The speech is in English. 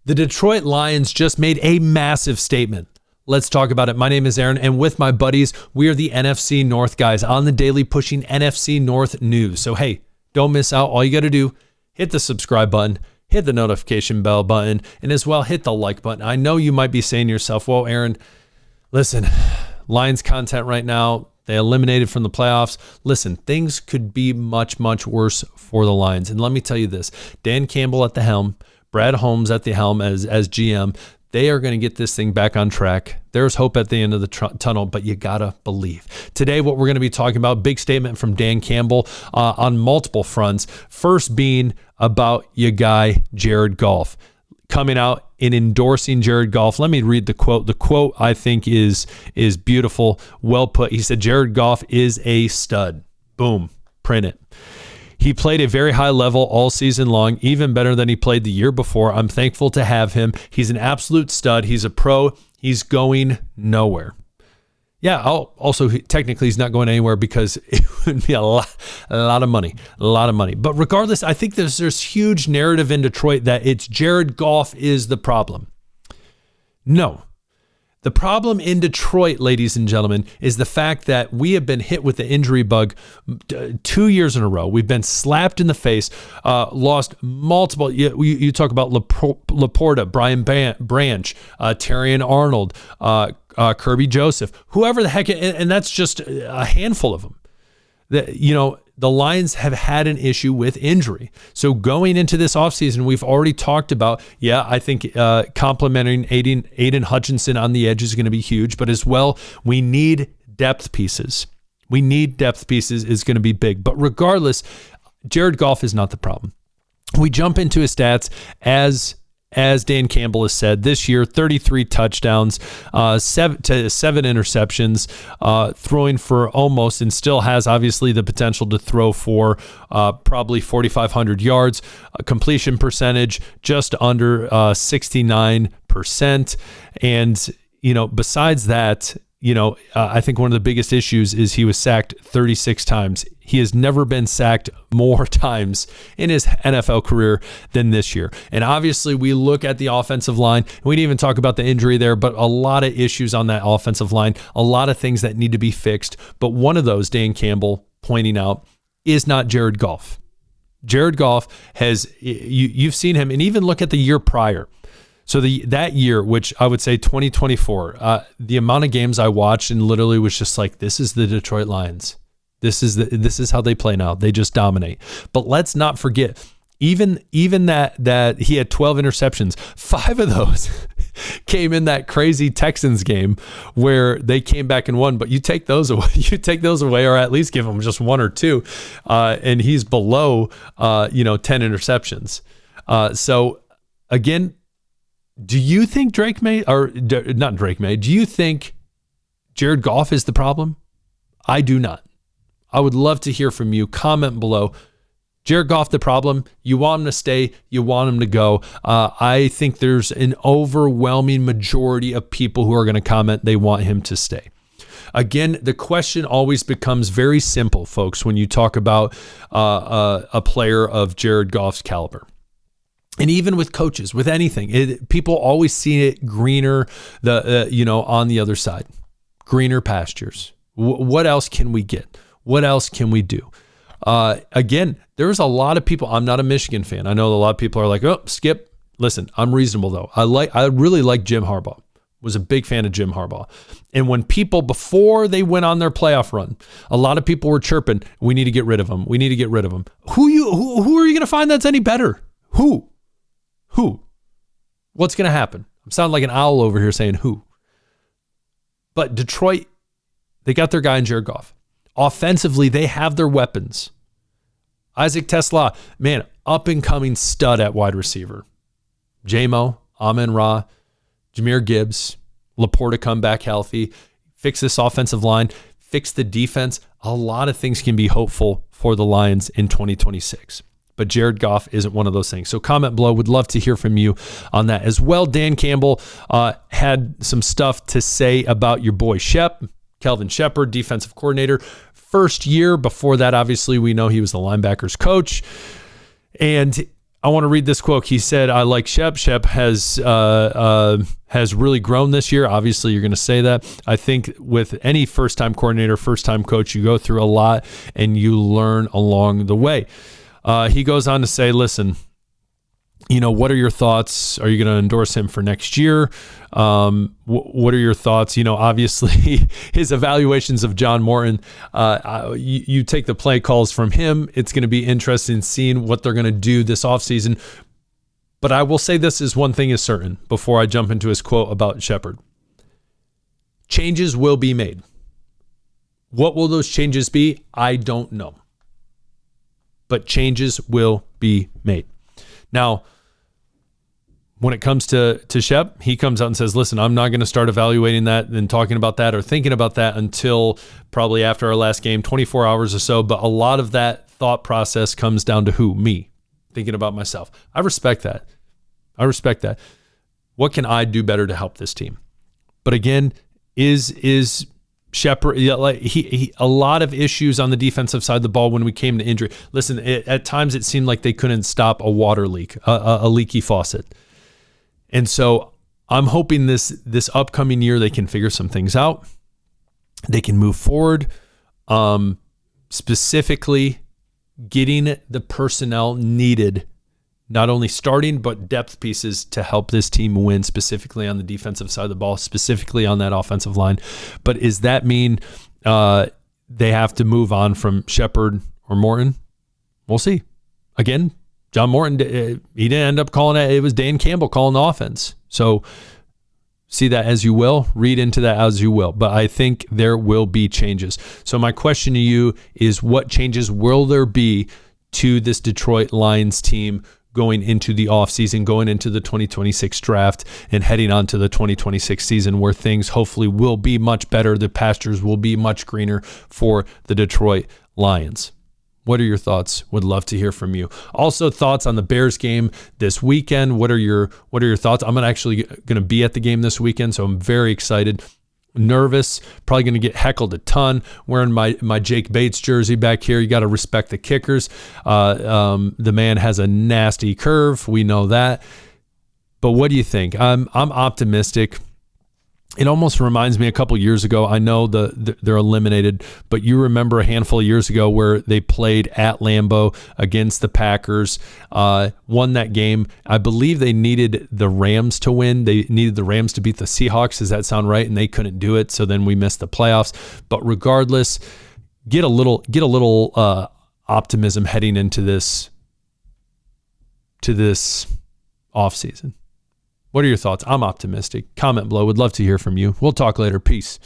The Detroit Lions just made a massive statement. Let's talk about it. My name is Aaron, and with my buddies, we are the NFC North Guys on the daily pushing NFC North news. So, hey, don't miss out. All you got to do, hit the subscribe button, hit the notification bell button, and as well, hit the like button. I know you might be saying to yourself, well, Aaron, listen, Lions content right now, they eliminated from the playoffs. Listen, things could be much, much worse for the Lions. And let me tell you this, Dan Campbell at the helm, Brad Holmes at the helm as GM, they are going to get this thing back on track. There's hope at the end of the tunnel, but you got to believe. Today, what we're going to be talking about, big statement from Dan Campbell on multiple fronts. First being about your guy, Jared Goff, coming out and endorsing Jared Goff. Let me read the quote. The quote, I think, is beautiful, well put. He said, Jared Goff is a stud. Boom, print it. He played a very high level all season long, even better than he played the year before. I'm thankful to have him. He's an absolute stud. He's a pro. He's going nowhere. Yeah, also, technically, he's not going anywhere because it would be a lot of money. But regardless, I think there's huge narrative in Detroit that it's Jared Goff is the problem. No. The problem in Detroit, ladies and gentlemen, is the fact that we have been hit with the injury bug 2 years in a row. We've been slapped in the face, lost multiple. You talk about Laporta, Brian Branch, Terrion Arnold, Kirby Joseph, whoever the heck, and that's just a handful of them. The Lions have had an issue with injury. So going into this offseason, we've already talked about, I think complimenting Aiden Hutchinson on the edge is going to be huge, but as well, we need depth pieces. Is going to be big. But regardless, Jared Goff is not the problem. We jump into his stats as Dan Campbell has said, this year, 33 touchdowns, 7 interceptions, throwing for almost, and still has obviously the potential to throw for probably 4,500 yards, completion percentage just under 69%. And, besides that, I think one of the biggest issues is he was sacked 36 times. He has never been sacked more times in his NFL career than this year. And obviously, we look at the offensive line. We didn't even talk about the injury there, but a lot of issues on that offensive line, a lot of things that need to be fixed. But one of those, Dan Campbell pointing out, is not Jared Goff. Jared Goff you've seen him, and even look at the year prior. So that year, which I would say 2024, the amount of games I watched and literally was just like, this is the Detroit Lions. This is how they play now. They just dominate. But let's not forget, even that he had 12 interceptions, 5 of those came in that crazy Texans game where they came back and won. But you take those away, or at least give him just 1 or 2, and he's below 10 interceptions. So again, do you think do you think Jared Goff is the problem? I do not. I would love to hear from you. Comment below. Jared Goff the problem? You want him to stay? You want him to go? I think there's an overwhelming majority of people who are going to comment they want him to stay. Again, the question always becomes very simple, folks, when you talk about a player of Jared Goff's caliber. And even with coaches, with anything, people always see it greener, on the other side, greener pastures. What else can we get? What else can we do? Again, there's a lot of people. I'm not a Michigan fan. I know a lot of people are like, oh, Skip. Listen, I'm reasonable though. I really like Jim Harbaugh. Was a big fan of Jim Harbaugh. And when people, before they went on their playoff run, a lot of people were chirping, we need to get rid of him. We need to get rid of him. Who are you going to find that's any better? Who? What's going to happen? I'm sounding like an owl over here saying who. But Detroit, they got their guy in Jared Goff. Offensively, they have their weapons. Isaac Tesla, man, up-and-coming stud at wide receiver. J-Mo, Amon-Ra, Jahmyr Gibbs, Laporta come back healthy, fix this offensive line, fix the defense. A lot of things can be hopeful for the Lions in 2026. But Jared Goff isn't one of those things. So comment below. Would love to hear from you on that as well. Dan Campbell had some stuff to say about your boy Kelvin Shepard, defensive coordinator. First year. Before that, obviously, we know he was the linebackers coach. And I want to read this quote. He said, I like Shep. Shep has really grown this year. Obviously, you're going to say that. I think with any first-time coordinator, first-time coach, you go through a lot and you learn along the way. He goes on to say, listen, what are your thoughts? Are you going to endorse him for next year? What are your thoughts? Obviously his evaluations of John Morton, you take the play calls from him. It's going to be interesting seeing what they're going to do this offseason. But I will say this is one thing is certain before I jump into his quote about Shepard. Changes will be made. What will those changes be? I don't know. But changes will be made. Now, when it comes to Shep, he comes out and says, listen, I'm not going to start evaluating that and talking about that or thinking about that until probably after our last game, 24 hours or so. But a lot of that thought process comes down to who? Me, thinking about myself. I respect that. What can I do better to help this team? But again, is Shepard, he a lot of issues on the defensive side of the ball when we came to injury. Listen, at times it seemed like they couldn't stop a water leak, a leaky faucet. And so I'm hoping this upcoming year they can figure some things out. They can move forward, specifically getting the personnel needed, not only starting, but depth pieces to help this team win, specifically on the defensive side of the ball, specifically on that offensive line. But does that mean they have to move on from Shepard or Morton? We'll see. Again, John Morton, he didn't end up calling it. It was Dan Campbell calling the offense. So see that as you will, read into that as you will. But I think there will be changes. So my question to you is, what changes will there be to this Detroit Lions team going into the offseason, going into the 2026 draft, and heading on to the 2026 season, where things hopefully will be much better. The pastures will be much greener for the Detroit Lions. What are your thoughts? Would love to hear from you. Also, thoughts on the Bears game this weekend. What are your thoughts? I'm actually going to be at the game this weekend, so I'm very excited. Nervous, probably going to get heckled a ton. Wearing my Jake Bates jersey back here. You got to respect the kickers. The man has a nasty curve. We know that. But what do you think? I'm optimistic. It almost reminds me a couple years ago. I know they're eliminated, but you remember a handful of years ago where they played at Lambeau against the Packers, won that game. I believe they needed the Rams to win. They needed the Rams to beat the Seahawks. Does that sound right? And they couldn't do it, so then we missed the playoffs. But regardless, get a little optimism heading into this offseason. What are your thoughts? I'm optimistic. Comment below. Would love to hear from you. We'll talk later. Peace.